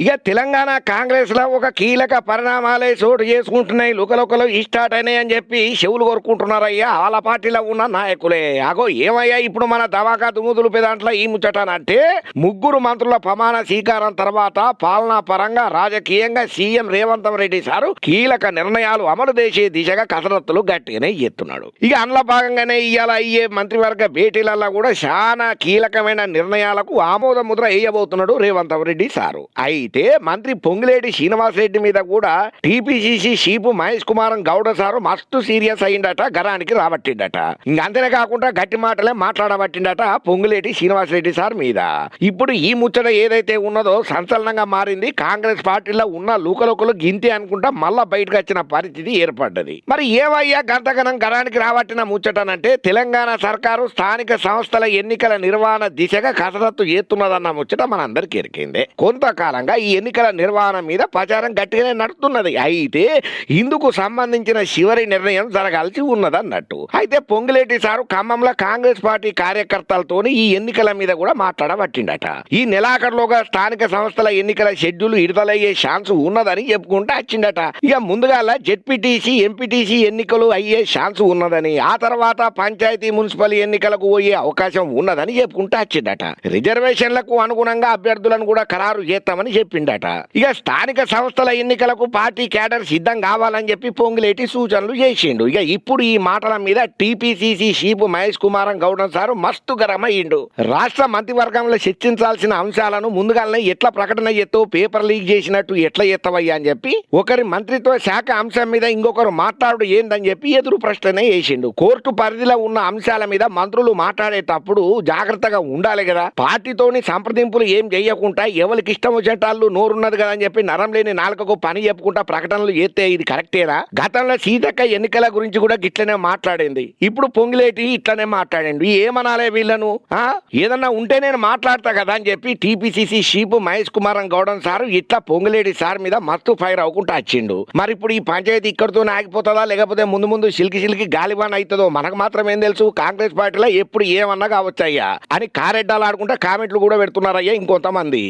ఇక తెలంగాణ కాంగ్రెస్ లో ఒక కీలక పరిణామాలే చోటు చేసుకుంటున్నాయి. లుకలుకలు స్టార్ట్ అయినాయి అని చెప్పి చెవులు కోరుకుంటున్నారయ్యా వాళ్ళ పార్టీలో ఉన్న నాయకులే. అగో ఏమయ్యా ఇప్పుడు మన దవాకా దుమ్ముదులు దాంట్లో ఈ ముచ్చటనంటే ముగ్గురు మంత్రుల ప్రమాణ స్వీకారం తర్వాత పాలనా పరంగా రాజకీయంగా సీఎం రేవంత్ రెడ్డి సారు కీలక నిర్ణయాలు అమలు చేసే దిశగా కసరత్తులు గట్టిగానే ఎత్తున్నాడు. ఇక అందులో భాగంగానే ఇవాళ అయ్యే మంత్రివర్గ భేటీలలో కూడా చాలా కీలకమైన నిర్ణయాలకు ఆమోద ముద్ర వేయబోతున్నాడు రేవంత్ రెడ్డి సారు. అయితే మంత్రి పొంగులేటి శ్రీనివాసరెడ్డి మీద కూడా TPCC chief Mahesh Kumar Goud sir మస్తు సీరియస్ అయిందట, గరానికి రాబట్టిండట. ఇంక అంతేనే కాకుండా గట్టి మాటలే మాట్లాడబట్టిండట పొంగులేటి శ్రీనివాసరెడ్డి సార్ మీద. ఇప్పుడు ఈ ముచ్చట ఏదైతే ఉన్నదో సంచలనంగా మారింది. కాంగ్రెస్ పార్టీలో ఉన్న లూకలోకలు గింతే అనుకుంటా మళ్ళా బయటకు వచ్చిన పరిస్థితి ఏర్పడ్డది. మరి ఏవయ్యా గంతగనం గరానికి రాబట్టిన ముచ్చటనంటే తెలంగాణ సర్కారు స్థానిక సంస్థల ఎన్నికల నిర్వహణ దిశగా కసరత్తు చేస్తున్నదన్న ముచ్చట మనందరికీ ఎరికిందే. కొంతకాలంగా ఈ ఎన్నికల నిర్వహణ మీద ప్రచారం గట్టిగానే నడుస్తున్నది. అయితే ఇందుకు సంబంధించిన చివరి నిర్ణయం జరగాల్సి ఉన్నదన్నట్టు. అయితే పొంగులేటి సారు ఖమ్మంలో కాంగ్రెస్ పార్టీ కార్యకర్తలతోని ఈ ఎన్నికల మీద కూడా మాట్లాడబట్టిండట. ఈ నెలాఖరులోగా స్థానిక సంస్థల ఎన్నికల షెడ్యూల్ విడుదలయ్యే ఛాన్స్ ఉన్నదని చెప్పుకుంటూ వచ్చిండట. ఇక ముందుగా జెడ్పీటీసీ ఎంపీటీసీ ఎన్నికలు అయ్యే ఛాన్స్ ఉన్నదని, ఆ తర్వాత పంచాయతీ మున్సిపల్ ఎన్నికలకు పోయే అవకాశం ఉన్నదని చెప్పుకుంటూ వచ్చిండట. రిజర్వేషన్లకు అనుగుణంగా అభ్యర్థులను కూడా ఖరారు చేస్తామని చెప్పిండట. ఇక స్థానిక సంస్థల ఎన్నికలకు పార్టీ క్యాడర్ సిద్ధం కావాలని చెప్పి పొంగులేటి సూచనలు చేసిండు. ఇక ఇప్పుడు ఈ మాటల మీద TPCC chief Mahesh Kumar Goud sir మస్తు గరమయ్యిండు. రాష్ట్ర మంత్రివర్గంలో చర్చించాల్సిన అంశాలను ముందుగానే ఎట్లా ప్రకటన చేస్తావు, పేపర్ లీక్ చేసినట్టు ఎట్లా చేస్తావయ్యా అని చెప్పి ఒకరి మంత్రిత్వ శాఖ అంశం మీద ఇంకొకరు మాట్లాడు ఏందని చెప్పి ఎదురు ప్రశ్న వేసిండు. కోర్టు పరిధిలో ఉన్న అంశాల మీద మంత్రులు మాట్లాడేటప్పుడు జాగ్రత్తగా ఉండాలి కదా. పార్టీతోని సంప్రదింపులు ఏం చేయకుండా ఎవరికి ఇష్టం వచ్చేటాళ్ళు నోరున్నది కదా అని చెప్పి నరం లేని నాలుకకు పని చెప్పుకుంటా ప్రకటనలు చేస్తే ఇది కరెక్టేనా? గతంలో సీతక్క ఎన్నికల గురించి కూడా గిట్లనే మాట్లాడింది. ఇప్పుడు పొంగిలేటి ఇట్లనే మాట్లాడండి. ఏమనాలే వీళ్ళను? ఏదన్నా ఉంటే నేను మాట్లాడతా కదా అని చెప్పి TPCC chief Mahesh Kumar Goud sir ఇట్లా పొంగిలేటి సార్ మీద మస్తు ఫైర్ అవ్వకుండా వచ్చిండు. మరి ఇప్పుడు ఈ పంచాయతీ ఇక్కడితో ఆగిపోతుందా లేకపోతే ముందు ముందు సిల్కి గాలిబాన్ అవుతుందో మనకు మాత్రం ఏం తెలుసు. కాంగ్రెస్ పార్టీలో ఎప్పుడు ఏమన్నా కావచ్చయ్యా అని కారెడ్డాలు ఆడుకుంటా కామెంట్లు కూడా పెడుతున్నారయ్యా ఇంకొంతమంది.